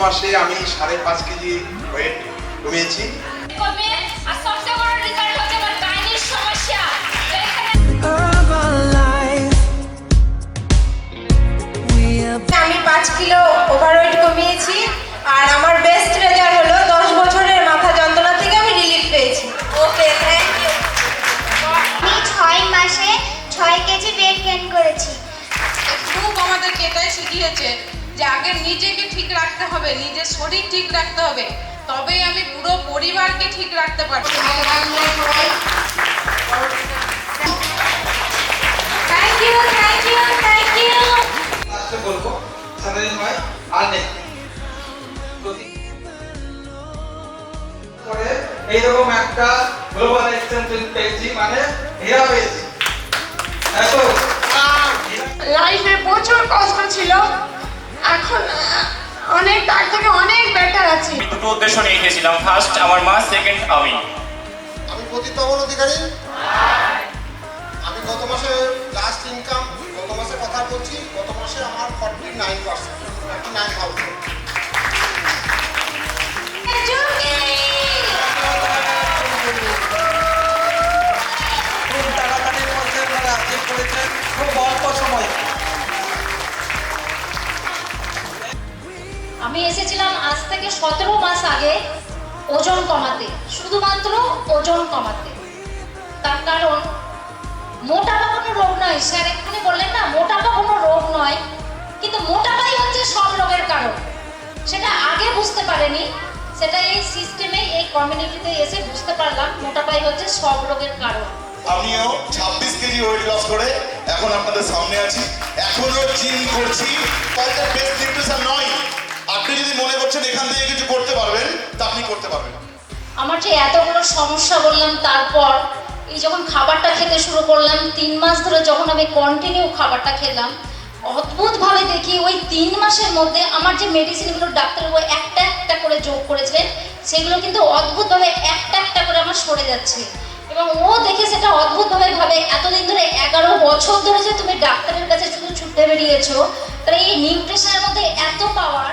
মাসে আমি 5.5 KG wait কমিয়েছি। আমি 5 কিলো ওভারওয়েট কমিয়েছি আর আমার বেস্ট রেজাল্ট হলো 10 বছরের মাথা যন্ত্রণা থেকে আমি রিলিফ পেয়েছি। ওকে, থ্যাংক ইউ। আমি 6 মাসে 6 কেজি ওয়েট গেইন করেছি। গ্রুপ আমাদেরকে এটাই শিখিয়েছে যে আগে নিজেকে ঠিক রাখতে হবে, নিজের শরীর ঠিক রাখতে হবে, তবেই আমি পুরো পরিবারকে ঠিক রাখতে পারবো। Thank you, thank you, thank you. আজকে বলবো স্যালারি নয় আর নেই করে এইরকম একটা গ্লোবাল এক্সচেঞ্জ পেয়েছি, মানে হীরা পেয়েছি। এত লাইফে প্রচুর কষ্ট ছিল, এখন অনেক তার থেকে অনেক বেটার আছি। আমি দুটো উদ্দেশ্য নিয়ে এসেছিলাম, ফার্স্ট আমার মা, সেকেন্ড আমি। আমি প্রতিতমন অধিকারী। আমি গত মাসে লাস্ট ইনকাম গত মাসে কথা বলছি, গত মাসে আমার 49%, 49,000। খুব তাড়াতাড়ির মধ্যে আপনারা অ্যাচিভ করেছেন, খুব অল্প সময়। আমি এসেছিলাম আজ থেকে 17 মাস আগে ওজন কমাতে, শুধুমাত্র ওজন কমাতে। তার কারণ মোটাপা কোনো রোগ নয়, স্যার এক্ষুনি বললেন না মোটাপা কোনো রোগ নয়, কিন্তু মোটাপাই হচ্ছে সব রোগের কারণ। সেটা আগে বুঝতে পারেনি, সেটা এই সিস্টেমে এই কমিউনিটিতে এসে বুঝতে পারলাম মোটাপাই হচ্ছে সব রোগের কারণ। আমিও 26 কেজি ওয়েট লস করে এখন আপনাদের সামনে আছি, এখনো জিম করছি। বেস্ট নিউট্রিশন নয়, আপনি যদি মনে করছেন এখান থেকে কিছু করতে পারবেন তা আপনি করতে পারবেন। আমার যে এতগুলো সমস্যা বললাম, তারপর এই যখন খাবারটা খেতে শুরু করলাম, 3 মাস ধরে যখন আমি কন্টিনিউ খাবারটা খেলাম, অদ্ভুতভাবে দেখি ওই 3 মাসের মধ্যে আমার যে মেডিসিনগুলো ডাক্তারবাবু একটা একটা করে যোগ করেছিলেন, সেগুলো কিন্তু অদ্ভুতভাবে একটা একটা করে আমার সরে যাচ্ছে। এবং ও দেখে সেটা অদ্ভুতভাবে ভাবে, এতদিন ধরে 11 বছর ধরে যে তুমি ডাক্তারের কাছে শুধু ছুটে বেরিয়েছো, তাহলে এই নিউট্রিশনের মধ্যে এত পাওয়ার।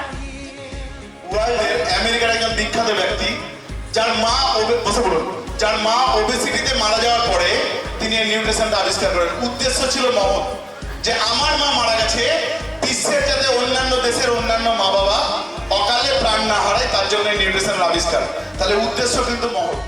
ওয়ার্ল্ডের আমেরিকার একজন বিখ্যাত ব্যক্তি যার মা যার মা ওবেসিটিতে মারা যাওয়ার পরে তিনি এই নিউট্রিশনটা আবিষ্কার করেন। উদ্দেশ্য ছিল মহৎ, যে আমার মা মারা গেছে, বিশ্বের যাতে অন্যান্য দেশের অন্যান্য মা বাবা অকালে প্রাণ না হারায়, তার জন্য এই নিউট্রিশনের আবিষ্কার। তাহলে উদ্দেশ্য কিন্তু মহৎ।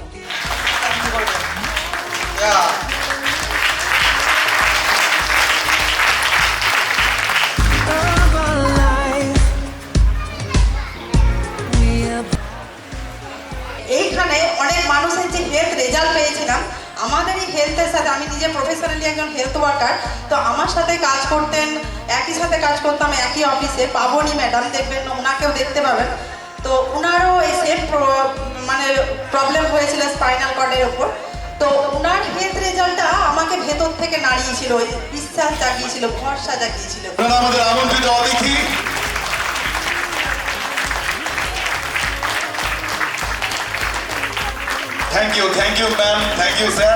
এইখানে অনেক মানুষের যে হেলথ রেজাল্ট পেয়েছিলাম, আমাদের এই হেলথের সাথে, আমি নিজে প্রফেশনালি একজন হেলথ ওয়ার্কার, তো আমার সাথে কাজ করতেন, একই সাথে কাজ করতাম একই অফিসে পাবনি ম্যাডাম, দেখবেন ওনাকেও দেখতে পাবেন। তো ওনারও এই সেম মানে প্রবলেম হয়েছিল স্পাইনাল কর্ডের ওপর। তো ওনার হেলথ রেজাল্টটা আমাকে ভেতর থেকে নাড়িয়েছিল, বিশ্বাস জাগিয়েছিল, ভরসা জাগিয়েছিল। আমাদের আমন্ত্রিত অতিথি thank you ma'am, thank you sir.